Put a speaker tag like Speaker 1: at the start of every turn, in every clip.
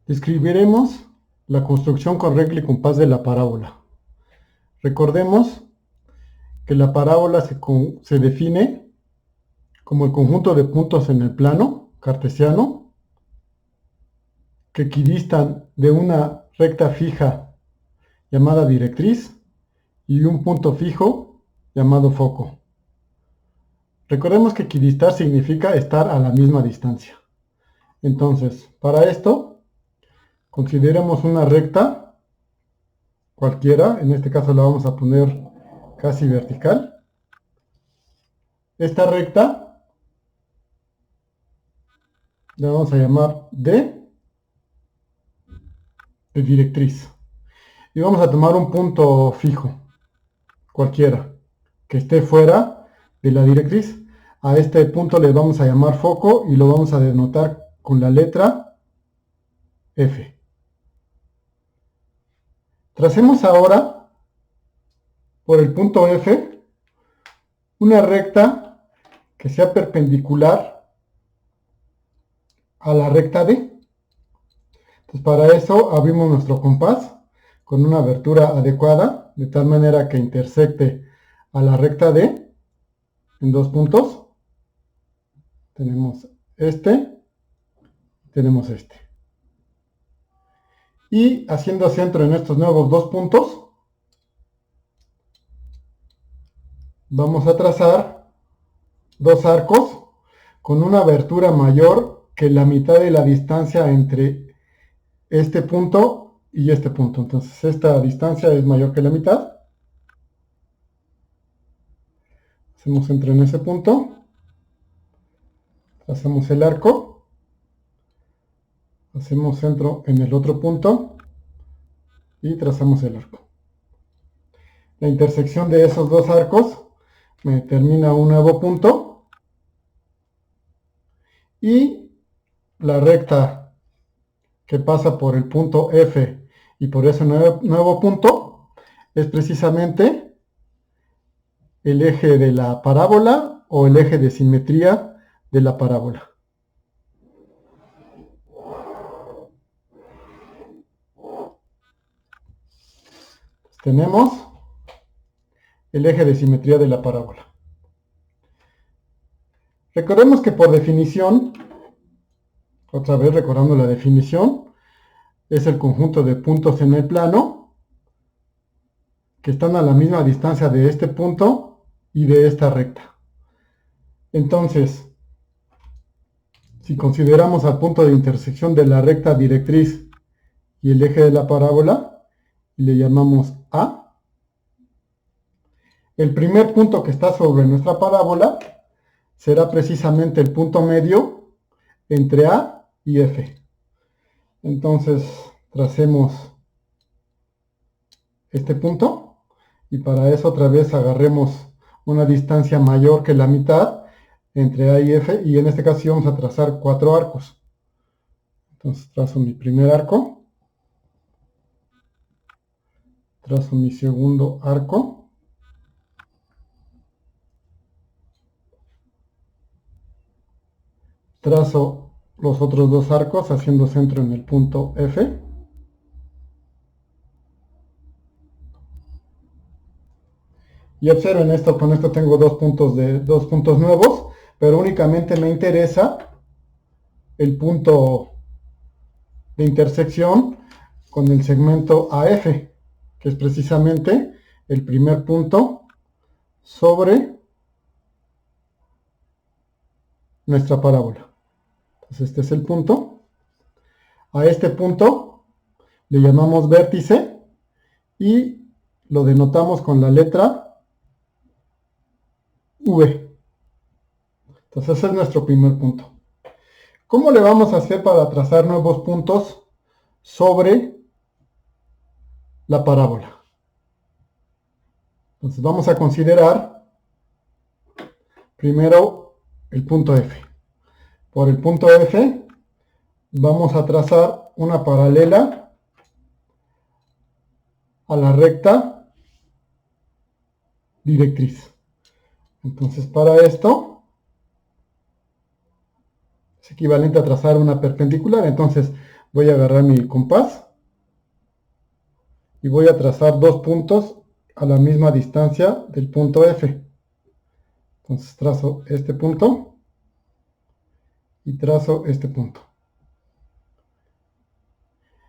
Speaker 1: Describiremos la construcción con regla y compás de la parábola. Recordemos que la parábola se define como el conjunto de puntos en el plano cartesiano que equidistan de una recta fija llamada directriz y un punto fijo llamado foco. Recordemos que equidistar significa estar a la misma distancia. Entonces, para esto, consideremos una recta cualquiera, en este caso la vamos a poner casi vertical. Esta recta la vamos a llamar D de directriz. Y vamos a tomar un punto fijo, cualquiera, que esté fuera de la directriz. A este punto le vamos a llamar foco y lo vamos a denotar con la letra F. Tracemos ahora por el punto F una recta que sea perpendicular a la recta D. Entonces, para eso abrimos nuestro compás con una abertura adecuada, de tal manera que intersecte a la recta D en dos puntos. Tenemos este, tenemos este. Y haciendo centro en estos nuevos dos puntos, vamos a trazar dos arcos con una abertura mayor que la mitad de la distancia entre este punto y este punto. Entonces esta distancia es mayor que la mitad. Hacemos centro en ese punto. Hacemos el arco. Hacemos centro en el otro punto. Y trazamos el arco. La intersección de esos dos arcos me determina un nuevo punto. Y la recta que pasa por el punto F y por ese nuevo punto es precisamente el eje de la parábola o el eje de simetría de la parábola. Tenemos el eje de simetría de la parábola. Recordemos que por definición, otra vez recordando la definición, es el conjunto de puntos en el plano que están a la misma distancia de este punto y de esta recta. Entonces, si consideramos al punto de intersección de la recta directriz y el eje de la parábola, le llamamos A. El primer punto que está sobre nuestra parábola será precisamente el punto medio entre A y F. Entonces, tracemos este punto y para eso otra vez agarremos una distancia mayor que la mitad entre A y F, y en este caso sí vamos a trazar 4 arcos. Entonces trazo mi primer arco, trazo mi segundo arco, trazo los otros dos arcos haciendo centro en el punto F. Y observen esto, con esto tengo dos puntos nuevos, pero únicamente me interesa el punto de intersección con el segmento AF, que es precisamente el primer punto sobre nuestra parábola. Entonces este es el punto. A este punto le llamamos vértice y lo denotamos con la letra V. Entonces ese es nuestro primer punto. ¿Cómo le vamos a hacer para trazar nuevos puntos sobre la parábola? Entonces vamos a considerar primero el punto F. Por el punto F vamos a trazar una paralela a la recta directriz. Entonces para esto es equivalente a trazar una perpendicular. Entonces voy a agarrar mi compás y voy a trazar dos puntos a la misma distancia del punto F. Entonces trazo este punto y trazo este punto.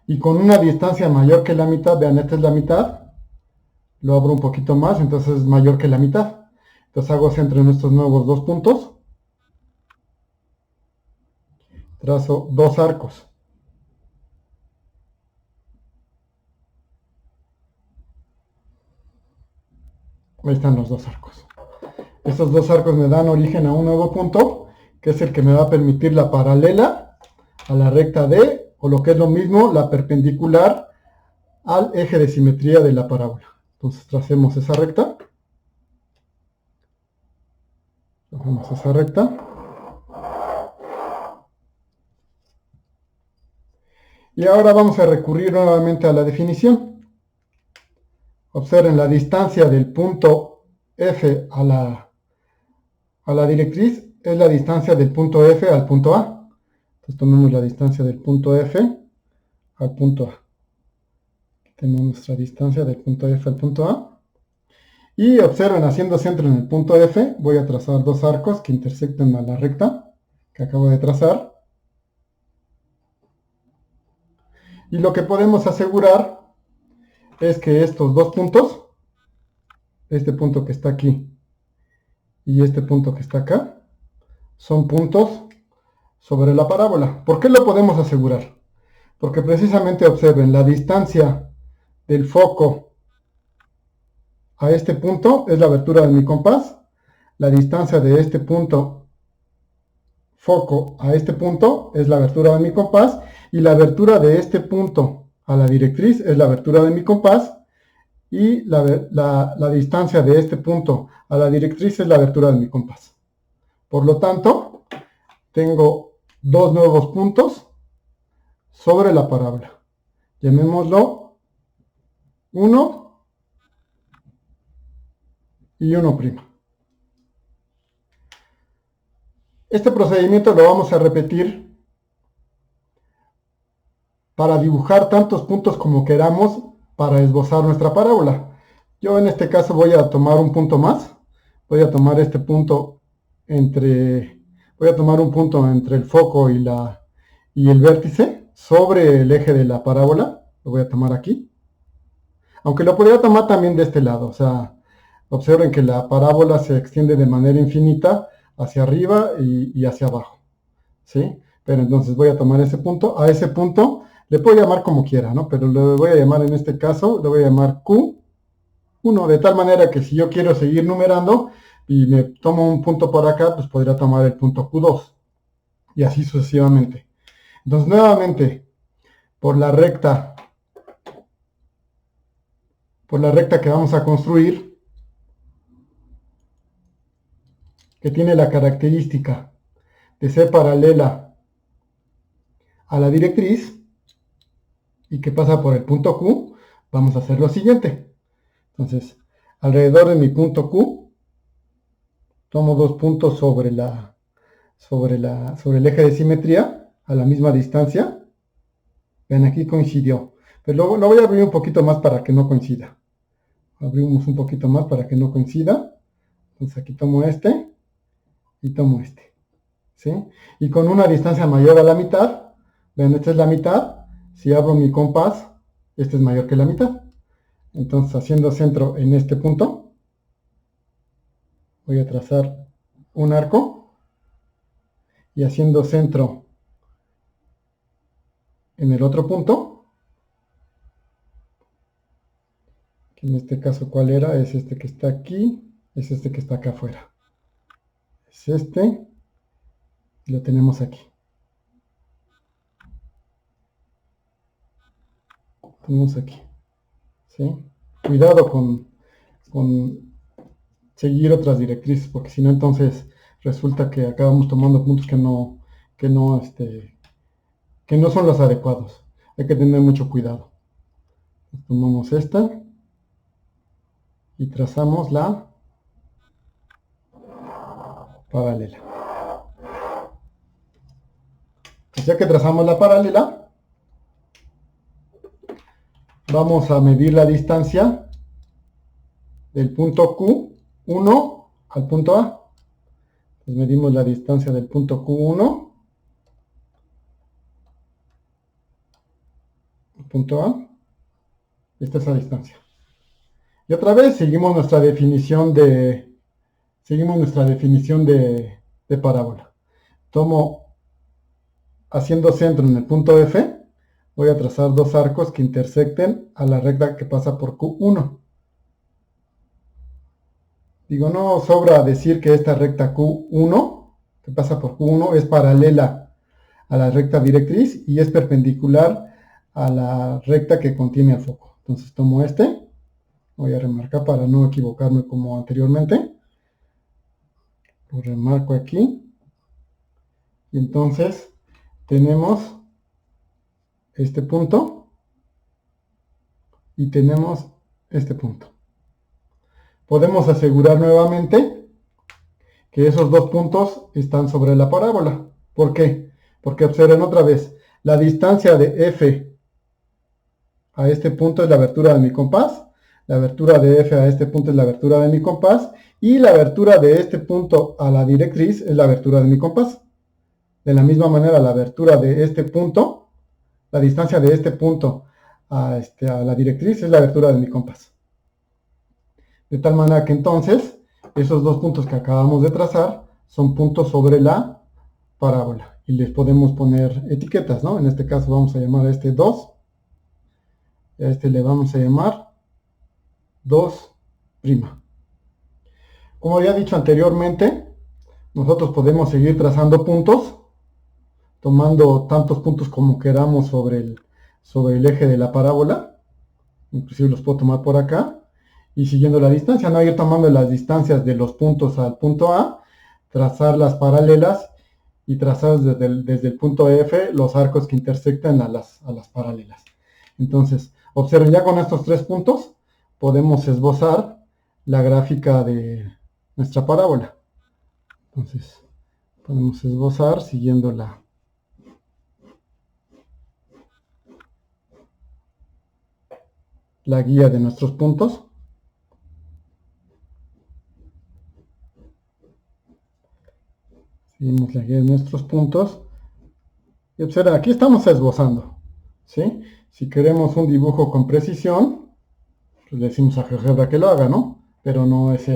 Speaker 1: Y con una distancia mayor que la mitad, vean, esta es la mitad, lo abro un poquito más, entonces es mayor que la mitad. Entonces hago centro en estos nuevos dos puntos, trazo dos arcos. Ahí están los dos arcos. Estos dos arcos me dan origen a un nuevo punto, que es el que me va a permitir la paralela a la recta D, o lo que es lo mismo, la perpendicular al eje de simetría de la parábola. Entonces tracemos esa recta. Tracemos esa recta. Y ahora vamos a recurrir nuevamente a la definición. Observen la distancia del punto F a la directriz es la distancia del punto F al punto A. Entonces tomemos la distancia del punto F al punto A. Tenemos nuestra distancia del punto F al punto A. Y observen, haciendo centro en el punto F, voy a trazar dos arcos que intersecten a la recta que acabo de trazar. Y lo que podemos asegurar es que estos dos puntos, este punto que está aquí y este punto que está acá, son puntos sobre la parábola. ¿Por qué lo podemos asegurar? Porque precisamente observen, la distancia del foco a este punto es la abertura de mi compás, la distancia de este punto foco a este punto es la abertura de mi compás, y la abertura de este punto a la directriz es la abertura de mi compás, y la distancia de este punto a la directriz es la abertura de mi compás. Por lo tanto, tengo dos nuevos puntos sobre la parábola. Llamémoslo 1 y 1'. Este procedimiento lo vamos a repetir para dibujar tantos puntos como queramos para esbozar nuestra parábola. Yo en este caso voy a tomar un punto más. Voy a tomar este punto voy a tomar un punto entre el foco y el vértice sobre el eje de la parábola. Lo voy a tomar aquí. Aunque lo podría tomar también de este lado. O sea, observen que la parábola se extiende de manera infinita hacia arriba y hacia abajo. ¿Sí? Pero entonces voy a tomar ese punto. A ese punto le puedo llamar como quiera, ¿no? Pero lo voy a llamar en este caso, le voy a llamar Q1, de tal manera que si yo quiero seguir numerando y me tomo un punto por acá, pues podría tomar el punto Q2 y así sucesivamente. Entonces nuevamente, por la recta que vamos a construir, que tiene la característica de ser paralela a la directriz y que pasa por el punto Q, vamos a hacer lo siguiente. Entonces, alrededor de mi punto Q, tomo dos puntos sobre el eje de simetría a la misma distancia. Ven, aquí coincidió. Pero lo voy a abrir un poquito más para que no coincida. Abrimos un poquito más para que no coincida. Entonces aquí tomo este y tomo este. ¿Sí? Y con una distancia mayor a la mitad, ven, esta es la mitad. Si abro mi compás, este es mayor que la mitad. Entonces, haciendo centro en este punto, voy a trazar un arco y haciendo centro en el otro punto, que en este caso, ¿cuál era? Es este que está aquí, es este que está acá afuera. Es este, y lo tenemos aquí. Tenemos aquí. ¿Sí? Cuidado con seguir otras directrices, porque si no, entonces resulta que acabamos tomando puntos que no son los adecuados. Hay que tener mucho cuidado. Tomamos esta y trazamos la paralela. Pues ya que trazamos la paralela, vamos a medir la distancia del punto Q1 al punto A. Pues medimos la distancia del punto Q1 al punto A. Esta es la distancia. Y otra vez seguimos nuestra definición de parábola. Tomo, haciendo centro en el punto F, voy a trazar dos arcos que intersecten a la recta que pasa por Q1. Digo, no sobra decir que esta recta Q1, que pasa por Q1, es paralela a la recta directriz y es perpendicular a la recta que contiene el foco. Entonces tomo este, voy a remarcar para no equivocarme como anteriormente. Lo remarco aquí. Y entonces tenemos este punto y tenemos este punto. Podemos asegurar nuevamente que esos dos puntos están sobre la parábola. ¿Por qué? Porque observen otra vez, la distancia de F a este punto es la abertura de mi compás, la abertura de F a este punto es la abertura de mi compás, y la abertura de este punto a la directriz es la abertura de mi compás. De la misma manera, la abertura de este punto, la distancia de este punto a la directriz es la abertura de mi compás. De tal manera que entonces, esos dos puntos que acabamos de trazar son puntos sobre la parábola. Y les podemos poner etiquetas, ¿no? En este caso vamos a llamar a este 2. A este le vamos a llamar 2'. Como ya he dicho anteriormente, nosotros podemos seguir trazando puntos, tomando tantos puntos como queramos sobre el eje de la parábola. Inclusive los puedo tomar por acá. Y siguiendo la distancia, no ir tomando las distancias de los puntos al punto A, trazar las paralelas y trazar desde el punto F los arcos que intersectan a las paralelas. Entonces, observen, ya con estos tres puntos podemos esbozar la gráfica de nuestra parábola. Entonces, podemos esbozar siguiendo la guía de nuestros puntos. Seguimos la guía de nuestros puntos. Y observen, aquí estamos esbozando, ¿sí? Si queremos un dibujo con precisión, pues le decimos a GeoGebra que lo haga, ¿no? Pero no es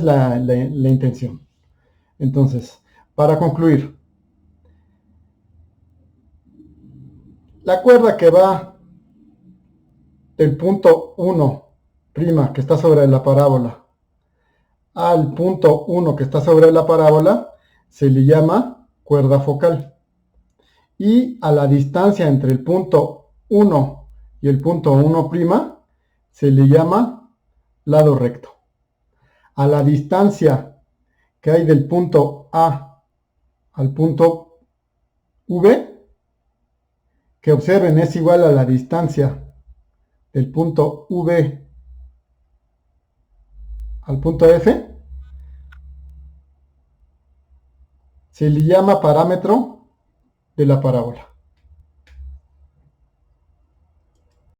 Speaker 1: la intención. Entonces, para concluir, la cuerda que va del punto 1', que está sobre la parábola, al punto 1 que está sobre la parábola, se le llama cuerda focal. Y a la distancia entre el punto 1 y el punto 1' se le llama lado recto. A la distancia que hay del punto A al punto V, que observen es igual a la distancia del punto V al punto F, se le llama parámetro de la parábola.